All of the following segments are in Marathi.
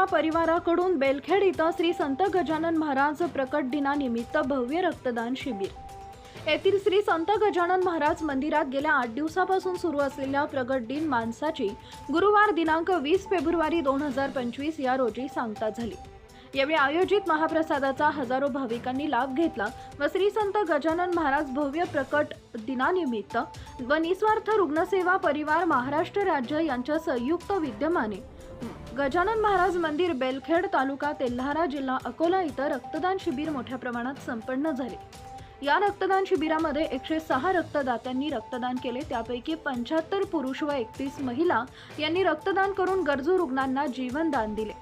रुग्णसेवा परिवाराकडून बेलखेड इथं श्री संत गजानन महाराज प्रकट दिनानिमित्त भव्य रक्तदान शिबिर। येथील श्री संत गजानन महाराज मंदिरात गेल्या 8 दिवसापासून सुरू असलेल्या प्रकट दिन मानसाची गुरुवार दिनांक 20 फेब्रुवारी 2025 या रोजी सांगता झाली। यावेळी आयोजित महाप्रसादाचा हजारो भाविकांनी लाभ घेतला व श्री संत गजानन महाराज भव्य प्रकट दिनानिमित्त व निस्वार्थ रुग्णसेवा परिवार महाराष्ट्र राज्य यांच्या संयुक्त विद्यमाने गजानन महाराज मंदिर बेलखेड तालुका तेल्हारा जिल्हा अकोला इथं रक्तदान शिबिर मोठ्या प्रमाणात संपन्न झाले। या रक्तदान शिबिरामध्ये 106 रक्तदात्यांनी रक्तदान केले। त्यापैकी 75 पुरुष व 31 महिला यांनी रक्तदान करून गरजू रुग्णांना जीवनदान दिले।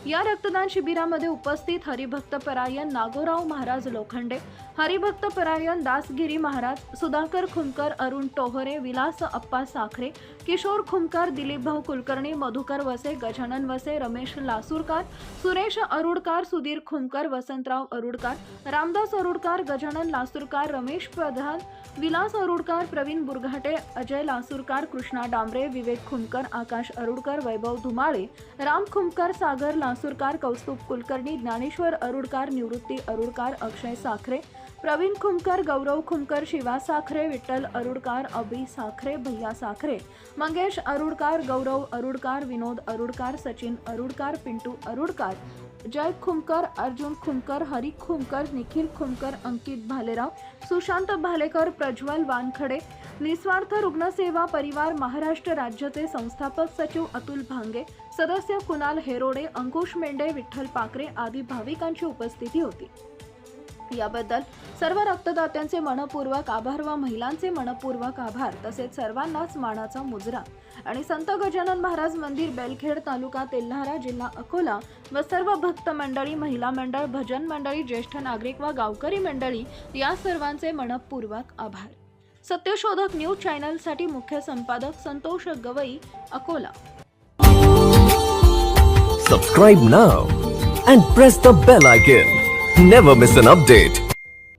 या रक्तदान शिबिरामध्ये उपस्थित हरिभक्तपरायण नागोराव महाराज लोखंडे, हरिभक्तपरायण दासगिरी महाराज, सुधाकर खुमकर, अरुण टोहरे, विलास अप्पा साखरे, किशोर खुमकर, दिलीप भाऊ कुलकर्णी, मधुकर वसे, गजानन वसे, रमेश लासूरकर, सुरेश अरुडकर, सुधीर खुमकर, वसंतराव अरुडकर, रामदास अरुडकर, गजानन लासूरकर, रमेश प्रधान, विलास अरुडकर, प्रवीण बुरघाटे, अजय लासूरकर, कृष्णा डांबरे, विवेक खुमकर, आकाश अरुडकर, वैभव धुमाळे, राम खुमकर, सागर लासूरकर, कौस्तुभ कुलकर्णी, ज्ञानेश्वर अरुडकर, निवृत्ती अरुडकर, अक्षय साखरे, प्रवीण खुमकर, गौरव खुमकर, शिवा साखरे, विठ्ठल अरुडकर, अभि साखरे, भैया साखरे, मंगेश अरुडकर, गौरव अरुडकर, विनोद अरुडकर, सचिन अरुडकर, पिंटू अरुडकर, जय खुमकर, अर्जुन खुमकर, हरी खुमकर, निखिल खुमकर, अंकित भालेराव, सुशांत भालेकर, प्रज्वल वानखडे, निस्वार्थ रुग्णसेवा परिवार महाराष्ट्र राज्याचे संस्थापक सचिव अतुल भांगे, सदस्य कुणाल हेरोडे, अंकुश मेंढे, विठ्ठल पाकरे आदी भाविकांची उपस्थिती होती। याबद्दल सर्व रक्तदात्यांचे मनपूर्वक आभार व महिलांचे मनपूर्वक आभार, तसेच सर्वांनाच मानाचा मुजरा आणि संत गजानन महाराज मंदिर बेलखेड तालुका तेल्हारा जिल्हा अकोला व सर्व भक्त मंडळी, महिला मंडळ, भजन मंडळी, ज्येष्ठ नागरिक व गावकरी मंडळी या सर्वांचे मनपूर्वक आभार। सत्यशोधक न्यूज चॅनल साठी मुख्य संपादक Santosh Gavai, Akola. Subscribe now and press the bell icon. Never miss an update.